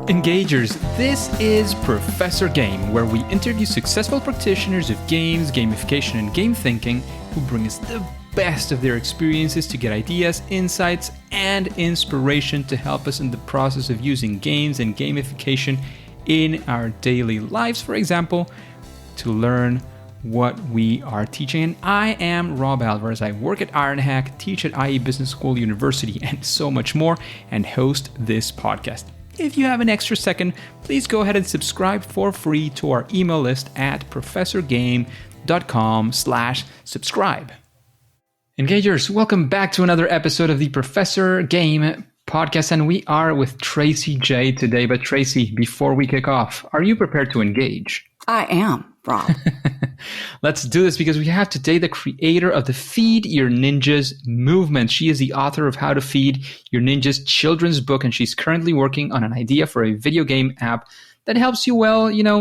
Engagers, this is Professor Game, where we interview successful practitioners of games, gamification, and game thinking who bring us the best of their experiences to get ideas, insights, and inspiration to help us in the process of using games and gamification in our daily lives, for example, to learn what we are teaching. And I am Rob Alvarez. I work at IronHack, teach at IE Business School University, and so much more, and host this podcast. If you have an extra second, please go ahead and subscribe for free to our email list at professorgame.com/subscribe. Engagers, welcome back to another episode of the Professor Game podcast, and we are with Tracy J today. But Tracy, before we kick off, are you prepared to engage? I am, Rob. Let's do this because we have today the creator of the Feed Your Ninjas movement. She is the author of How to Feed Your Ninjas children's book, and she's currently working on an idea for a video game app that helps you,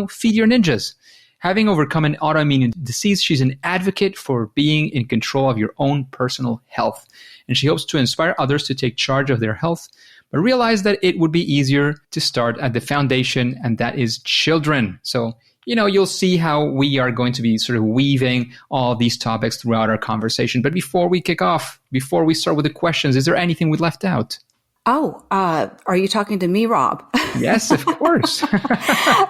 feed your ninjas. Having overcome an autoimmune disease, she's an advocate for being in control of your own personal health. And she hopes to inspire others to take charge of their health, but realize that it would be easier to start at the foundation, and that is children. So, you'll see how we are going to be sort of weaving all these topics throughout our conversation. But before we kick off, before we start with the questions, is there anything we left out? Oh, are you talking to me, Rob? Yes, of course.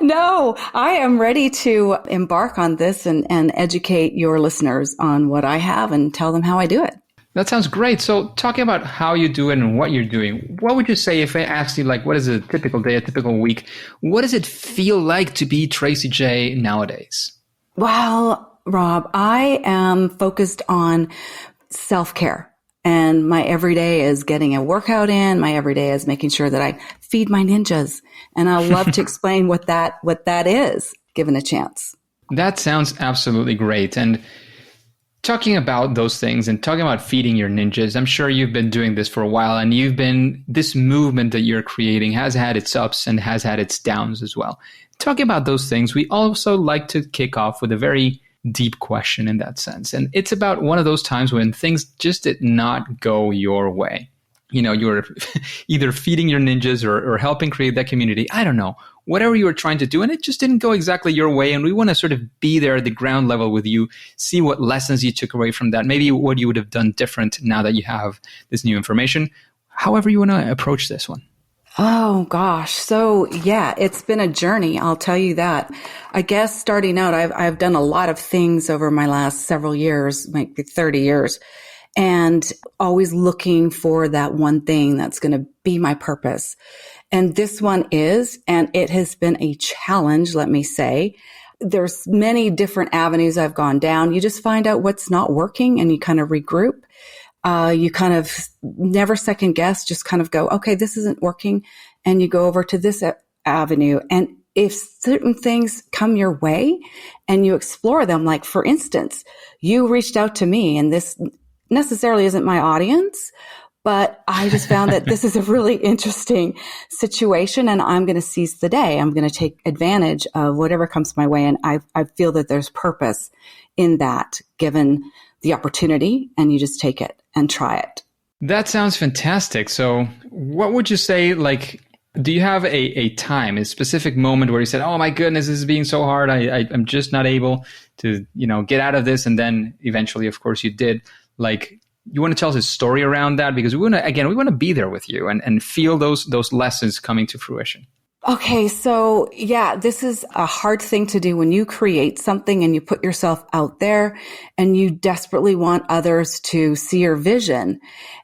No, I am ready to embark on this and educate your listeners on what I have and tell them how I do it. That sounds great. So talking about how you do it and what you're doing, what would you say if I asked you, what is a typical day, a typical week? What does it feel like to be Tracy J nowadays? Well, Rob, I am focused on self-care. And my everyday is getting a workout in. My everyday is making sure that I feed my ninjas. And I'll love to explain what that is, given a chance. That sounds absolutely great. And talking about those things and talking about feeding your ninjas, I'm sure you've been doing this for a while, and this movement that you're creating has had its ups and has had its downs as well. Talking about those things, we also like to kick off with a very deep question in that sense. And it's about one of those times when things just did not go your way. You were either feeding your ninjas or helping create that community. I don't know, whatever you were trying to do, and it just didn't go exactly your way. And we want to sort of be there at the ground level with you, see what lessons you took away from that, maybe what you would have done different now that you have this new information. However you want to approach this one. Oh, gosh. So, yeah, it's been a journey. I'll tell you that. I guess starting out, I've done a lot of things over my last several years, maybe 30 years, and always looking for that one thing that's going to be my purpose. And this one is, and it has been a challenge, let me say. There's many different avenues I've gone down. You just find out what's not working and you kind of regroup. You kind of never second guess, just kind of go, okay, this isn't working. And you go over to this avenue. And if certain things come your way and you explore them, like for instance, you reached out to me, and this necessarily isn't my audience, but I just found that this is a really interesting situation, and I'm going to seize the day. I'm going to take advantage of whatever comes my way. And I feel that there's purpose in that, given the opportunity, and you just take it and try it. That sounds fantastic. So what would you say, do you have a time, a specific moment where you said, oh my goodness, this is being so hard. I'm just not able to, get out of this. And then eventually, of course, you did. You want to tell us a story around that? Because we want to be there with you and feel those lessons coming to fruition. Okay. So yeah, this is a hard thing to do when you create something and you put yourself out there and you desperately want others to see your vision,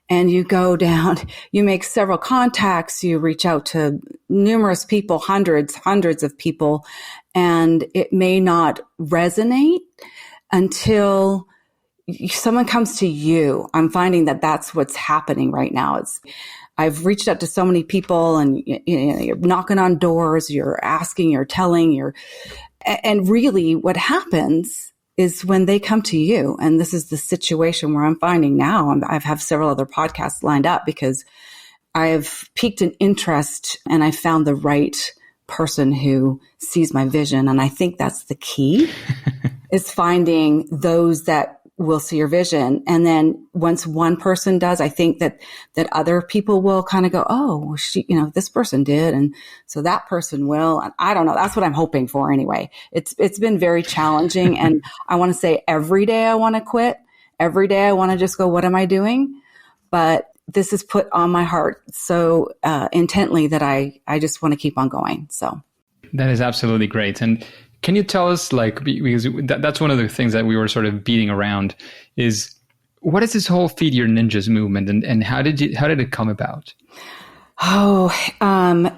and you go down, you make several contacts, you reach out to numerous people, hundreds of people, and it may not resonate until someone comes to you. I'm finding that that's what's happening right now. I've reached out to so many people, and you're knocking on doors, you're asking, you're telling, and really what happens is when they come to you, and this is the situation where I'm finding now, I've have several other podcasts lined up because I've piqued an interest and I found the right person who sees my vision. And I think that's the key is finding those that will see your vision. And then once one person does, I think that other people will kind of go, oh, well, this person did. And so that person will, and I don't know. That's what I'm hoping for anyway. It's been very challenging. And I want to say every day I want to quit. Every day I want to just go, what am I doing? But this is put on my heart so intently that I just want to keep on going. So that is absolutely great. And can you tell us, like, because that's one of the things that we were sort of beating around, is what is this whole Feed Your Ninjas movement, and how did it come about? Oh,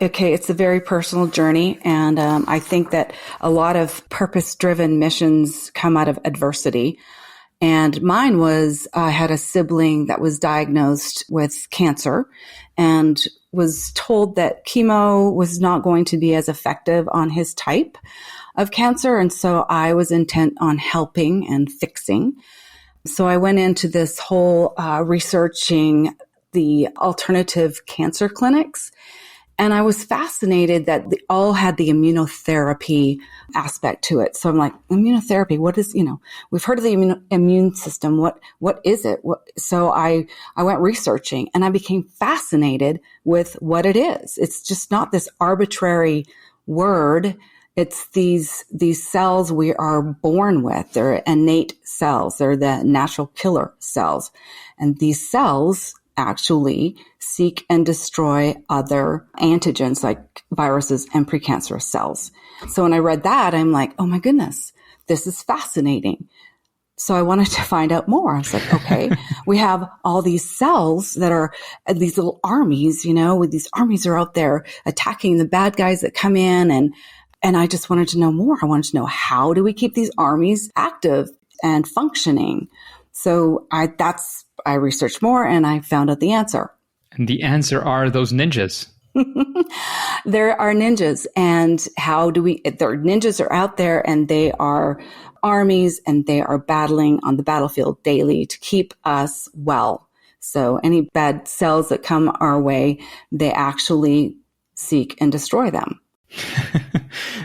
okay. It's a very personal journey. And I think that a lot of purpose-driven missions come out of adversity. And mine was, I had a sibling that was diagnosed with cancer and was told that chemo was not going to be as effective on his type of cancer. And so I was intent on helping and fixing. So I went into this whole researching the alternative cancer clinics. And I was fascinated that they all had the immunotherapy aspect to it. So I'm like, immunotherapy, what is, we've heard of the immune system. What is it? So I went researching and I became fascinated with what it is. It's just not this arbitrary word. It's these cells we are born with. They're innate cells. They're the natural killer cells. And these cells actually seek and destroy other antigens like viruses and precancerous cells. So when I read that, I'm like, oh my goodness, this is fascinating. So I wanted to find out more. I was like, okay, we have all these cells that are these little armies, with these armies are out there attacking the bad guys that come in. And I just wanted to know more. I wanted to know, how do we keep these armies active and functioning? So I researched more and I found out the answer. And the answer are those ninjas. There are ninjas. And their ninjas are out there and they are armies and they are battling on the battlefield daily to keep us well. So any bad cells that come our way, they actually seek and destroy them.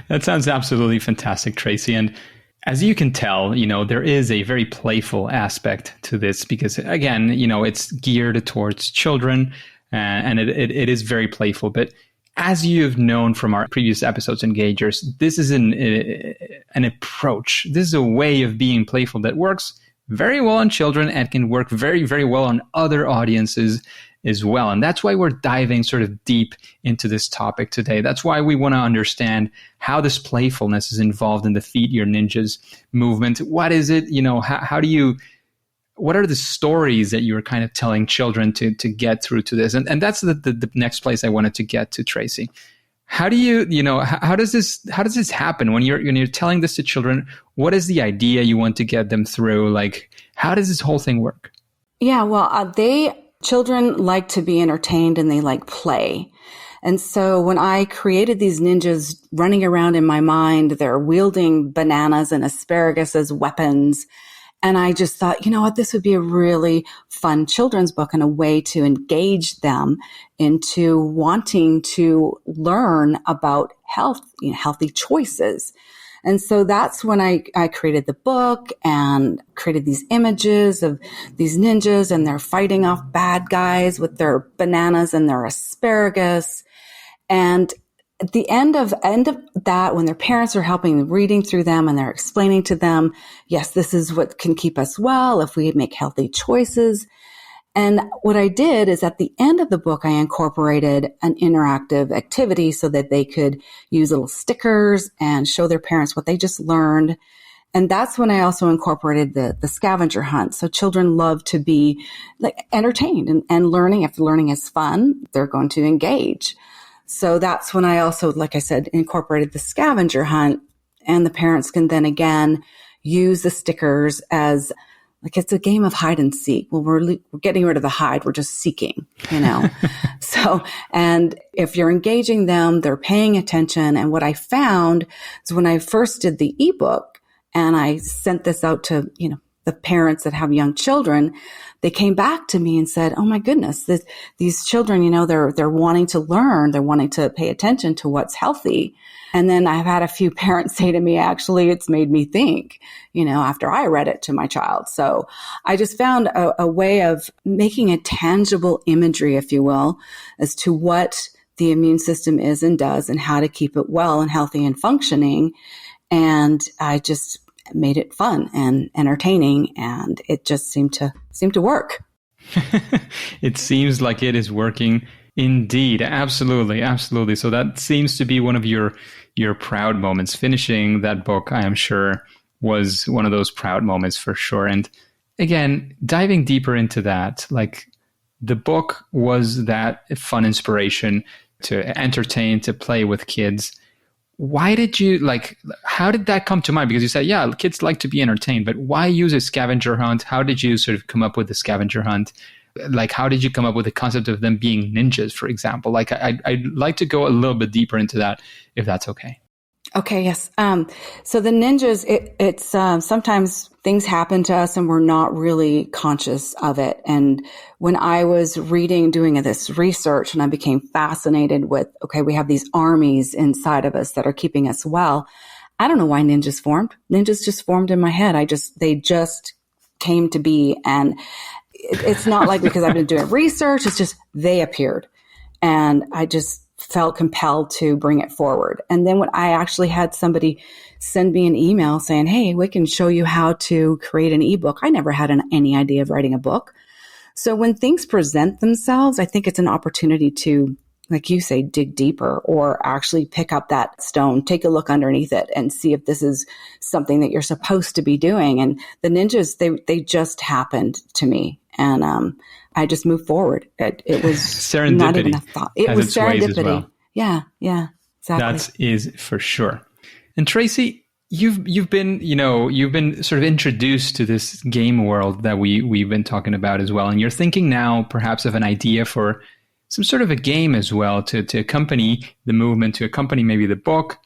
That sounds absolutely fantastic, Tracy. And as you can tell, there is a very playful aspect to this because, again, it's geared towards children and it is very playful. But as you've known from our previous episodes, Engagers, this is an approach. This is a way of being playful that works very well on children and can work very, very well on other audiences as well. And that's why we're diving sort of deep into this topic today. That's why we want to understand how this playfulness is involved in the Feed Your Ninjas movement. What is it? What are the stories that you're kind of telling children to get through to this? And that's the next place I wanted to get to, Tracy. How do you, how does this happen when you're telling this to children? What is the idea you want to get them through? Like, how does this whole thing work? Yeah, well, children like to be entertained and they like play. And so when I created these ninjas running around in my mind, they're wielding bananas and asparagus as weapons. And I just thought, this would be a really fun children's book and a way to engage them into wanting to learn about health, healthy choices. And so that's when I created the book and created these images of these ninjas and they're fighting off bad guys with their bananas and their asparagus. And at the end of that, when their parents are helping reading through them and they're explaining to them, yes, this is what can keep us well if we make healthy choices. And what I did is at the end of the book, I incorporated an interactive activity so that they could use little stickers and show their parents what they just learned. And that's when I also incorporated the scavenger hunt. So children love to be like entertained and learning. If learning is fun, they're going to engage. So that's when I also, like I said, incorporated the scavenger hunt, and the parents can then again use the stickers as like it's a game of hide and seek. Well, we're getting rid of the hide. We're just seeking, So, and if you're engaging them, they're paying attention. And what I found is when I first did the ebook and I sent this out to, the parents that have young children, they came back to me and said, oh my goodness, these children, you know, they're wanting to learn, they're wanting to pay attention to what's healthy. And then I've had a few parents say to me, actually, it's made me think, you know, after I read it to my child. So I just found a way of making a tangible imagery, if you will, as to what the immune system is and does and how to keep it well and healthy and functioning. And I just made it fun and entertaining, and it just seemed to work. It seems like it is working indeed. Absolutely. Absolutely. So that seems to be one of your proud moments. Finishing that book, I am sure, was one of those proud moments for sure. And again, diving deeper into that, like the book was that fun inspiration to entertain, to play with kids. Why did you how did that come to mind? Because you said, yeah, kids like to be entertained, but why use a scavenger hunt? How did you sort of come up with the scavenger hunt? Like, how did you come up with the concept of them being ninjas, for example? Like, I'd like to go a little bit deeper into that, if that's okay. Okay, yes. So the ninjas, it's sometimes things happen to us and we're not really conscious of it. And when I was doing this research, and I became fascinated with, okay, we have these armies inside of us that are keeping us well. I don't know why ninjas formed. Ninjas just formed in my head. They just came to be. And it's not like because I've been doing research, it's just they appeared. And I just felt compelled to bring it forward. And then when I actually had somebody send me an email saying, hey, we can show you how to create an ebook. I never had any idea of writing a book. So when things present themselves, I think it's an opportunity to, like you say, dig deeper or actually pick up that stone, take a look underneath it and see if this is something that you're supposed to be doing. And the ninjas, they just happened to me. And I just moved forward. It was serendipity. Not even a thought. It was serendipity. Well. Yeah, exactly. That is for sure. And Tracy, you've been sort of introduced to this game world that we've been talking about as well. And you're thinking now perhaps of an idea for some sort of a game as well to accompany the movement, to accompany maybe the book.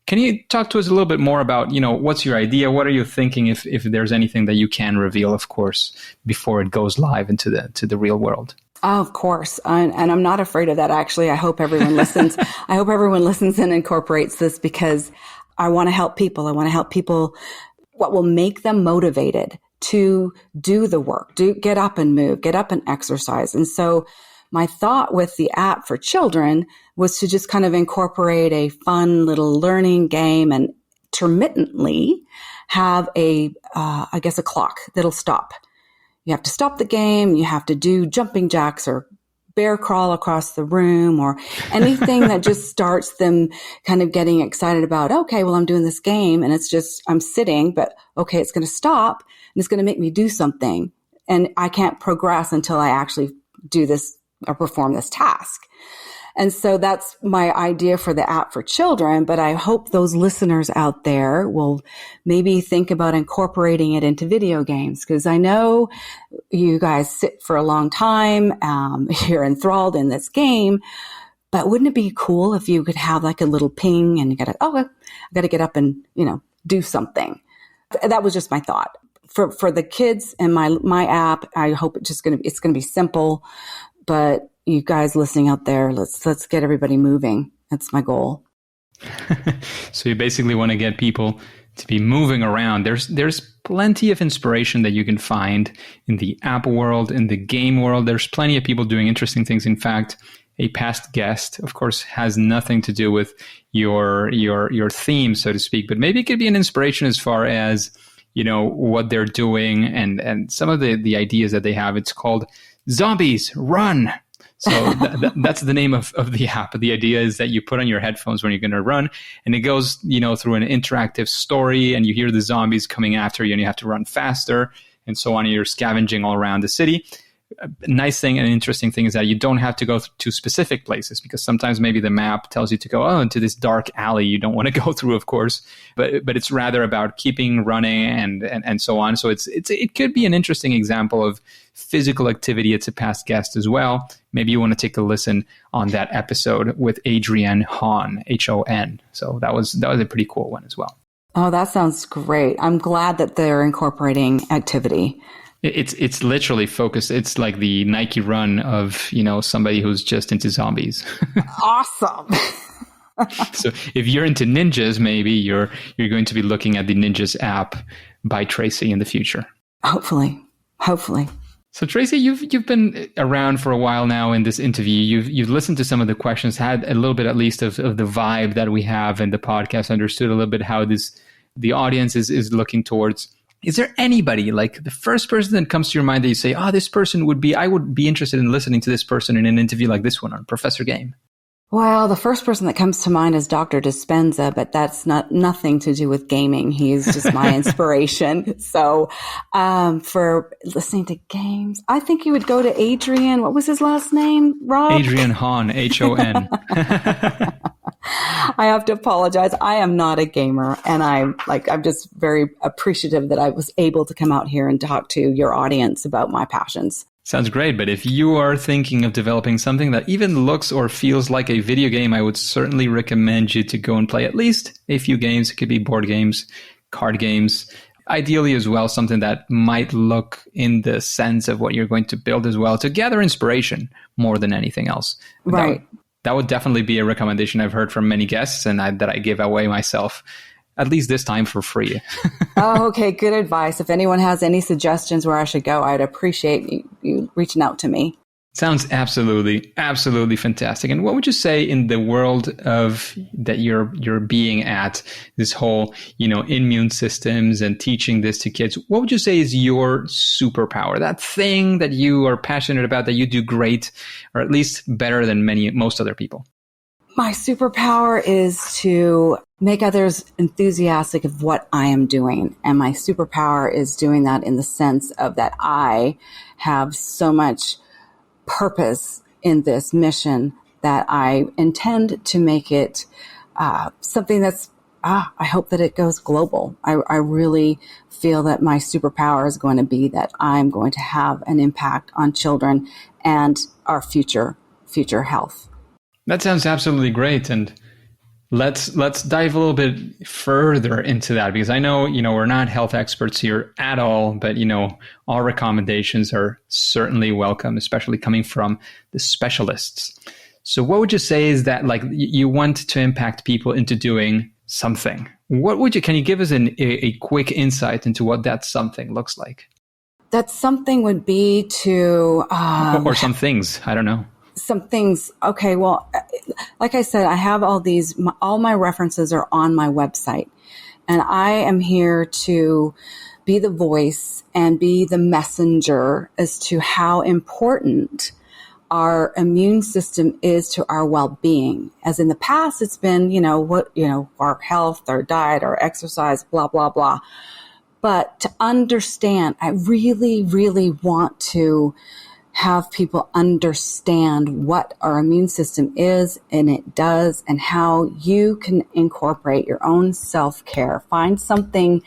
Can you talk to us a little bit more about, what's your idea? What are you thinking, if there's anything that you can reveal, of course, before it goes live into the real world? Oh, of course. And I'm not afraid of that, actually. I hope everyone listens. I hope everyone listens and incorporates this because I want to help people. I want to help people what will make them motivated to do the work, get up and move, get up and exercise. And so my thought with the app for children was to just kind of incorporate a fun little learning game and intermittently have a clock that'll stop. You have to stop the game. You have to do jumping jacks or bear crawl across the room or anything that just starts them kind of getting excited about, okay, well, I'm doing this game and it's just, I'm sitting, but okay, it's going to stop and it's going to make me do something. And I can't progress until I actually do this or perform this task. And so that's my idea for the app for children. But I hope those listeners out there will maybe think about incorporating it into video games, because I know you guys sit for a long time. You're enthralled in this game. But wouldn't it be cool if you could have like a little ping and you got to get up and, do something. That was just my thought. For the kids and my app, I hope it's going to be simple. But you guys listening out there, let's get everybody moving. That's my goal. So you basically want to get people to be moving around. There's plenty of inspiration that you can find in the app world, in the game world. There's plenty of people doing interesting things. In fact, a past guest, of course, has nothing to do with your theme, so to speak, but maybe it could be an inspiration as far as, what they're doing and some of the ideas that they have. It's called Zombies Run. So that's the name of the app. The idea is that you put on your headphones when you're going to run, and it goes, through an interactive story, and you hear the zombies coming after you, and you have to run faster, and so on. And you're scavenging all around the city. A nice thing and interesting thing is that you don't have to go to specific places, because sometimes maybe the map tells you to go into this dark alley you don't want to go through, of course. But it's rather about keeping running and so on. So it could be an interesting example of physical activity. It's a past guest as well. Maybe you want to take a listen on that episode with Adrienne Hon, Hon. So that was a pretty cool one as well. Oh, that sounds great. I'm glad that they're incorporating activity. It's literally focused. It's like the Nike run of, somebody who's just into zombies. Awesome. So if you're into ninjas, maybe you're going to be looking at the Ninjas app by Tracy in the future. Hopefully. So Tracy, you've been around for a while now in this interview. You've listened to some of the questions, had a little bit at least of the vibe that we have in the podcast, understood a little bit how the audience is looking towards. Is there anybody, like the first person that comes to your mind that you say, this person I would be interested in listening to this person in an interview like this one on Professor Game? Well, the first person that comes to mind is Dr. Dispenza, but that's nothing to do with gaming. He's just my inspiration. So, for listening to games, I think you would go to Adrian. What was his last name, Rob? Adrian Hahn, Hon. I have to apologize. I am not a gamer, and I'm just very appreciative that I was able to come out here and talk to your audience about my passions. Sounds great, but if you are thinking of developing something that even looks or feels like a video game, I would certainly recommend you to go and play at least a few games. It could be board games, card games, ideally as well, something that might look in the sense of what you're going to build as well, to gather inspiration more than anything else. Right. That would definitely be a recommendation I've heard from many guests and that I give away myself, at least this time for free. Oh, okay. Good advice. If anyone has any suggestions where I should go, I'd appreciate you reaching out to me. Sounds absolutely, absolutely fantastic. And what would you say in the world of that you're being at, this whole, immune systems and teaching this to kids? What would you say is your superpower? That thing that you are passionate about, that you do great, or at least better than most other people? My superpower is to make others enthusiastic of what I am doing. And my superpower is doing that in the sense of that I have so much purpose in this mission that I intend to make it something that's, I hope that it goes global. I really feel that my superpower is going to be that I'm going to have an impact on children and our future health. That sounds absolutely great. And let's dive a little bit further into that, because I know, we're not health experts here at all, but, all recommendations are certainly welcome, especially coming from the specialists. So what would you say is that, like, you want to impact people into doing something? Can you give us a quick insight into what that something looks like? That something would be to... or some things, I don't know. Some things. Okay. Well, like I said, I have all my references are on my website, and I am here to be the voice and be the messenger as to how important our immune system is to our well-being. As in the past, it's been, our health, our diet, our exercise, blah, blah, blah. But to understand, I really, really want to have people understand what our immune system is and it does, and how you can incorporate your own self-care. Find something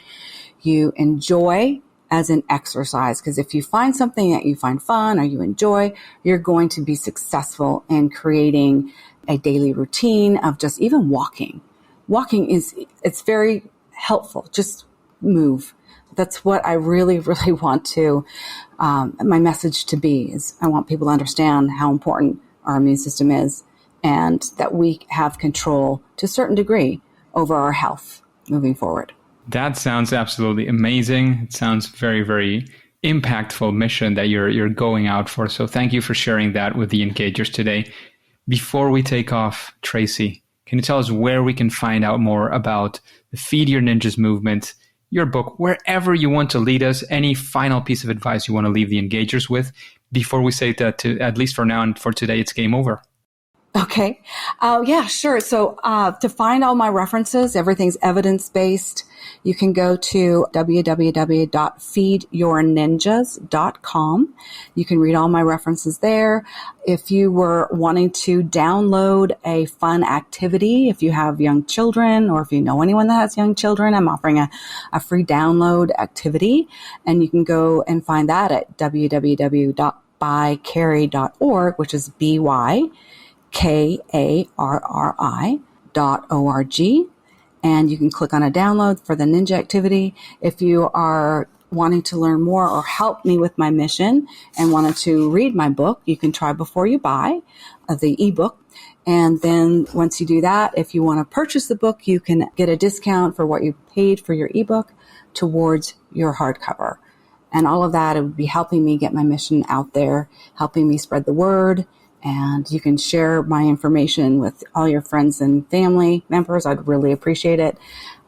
you enjoy, as in exercise, because if you find something that you find fun or you enjoy, you're going to be successful in creating a daily routine of just even walking. Walking it's very helpful. Just move. That's what I really, really want to, my message to be is I want people to understand how important our immune system is, and that we have control to a certain degree over our health moving forward. That sounds absolutely amazing. It sounds very, very impactful mission that you're going out for. So thank you for sharing that with the Engagers today. Before we take off, Tracy, can you tell us where we can find out more about the Feed Your Ninjas movement, your book, wherever you want to lead us? Any final piece of advice you want to leave the Engagers with before we say that, at least for now and for today, it's game over? Okay. Yeah, sure. So to find all my references, everything's evidence-based. You can go to www.feedyourninjas.com. You can read all my references there. If you were wanting to download a fun activity, if you have young children or if you know anyone that has young children, I'm offering a free download activity. And you can go and find that at www.bycarrie.org, which is BYKARRI.org. and you can click on a download for the ninja activity. If you are wanting to learn more or help me with my mission and wanted to read my book, you can try Before You Buy, the ebook. And then once you do that, if you want to purchase the book, you can get a discount for what you paid for your ebook towards your hardcover. And all of that, it would be helping me get my mission out there, helping me spread the word. And you can share my information with all your friends and family members. I'd really appreciate it.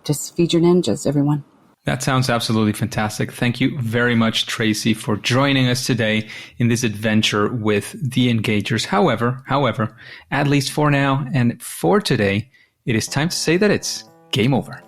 Just feed your ninjas, everyone. That sounds absolutely fantastic. Thank you very much, Tracy, for joining us today in this adventure with the Engagers. However, at least for now and for today, it is time to say that it's game over.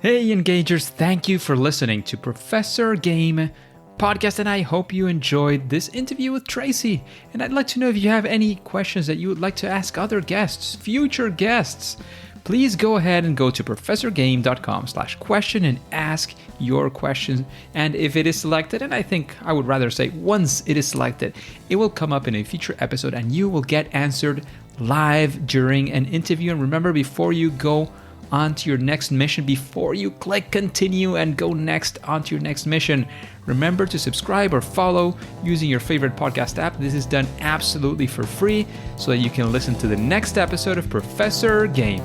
Hey, Engagers, thank you for listening to Professor Game podcast, and I hope you enjoyed this interview with Tracy. And I'd like to know if you have any questions that you would like to ask other guests, future guests. Please go ahead and go to professorgame.com/question and ask your question. And if it is selected, and I think I would rather say once it is selected, it will come up in a future episode and you will get answered live during an interview. And remember, before you go on to your next mission, before you click continue and go next onto your next mission, remember to subscribe or follow using your favorite podcast app. This is done absolutely for free so that you can listen to the next episode of Professor Game.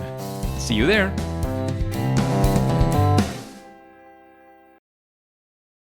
See you there.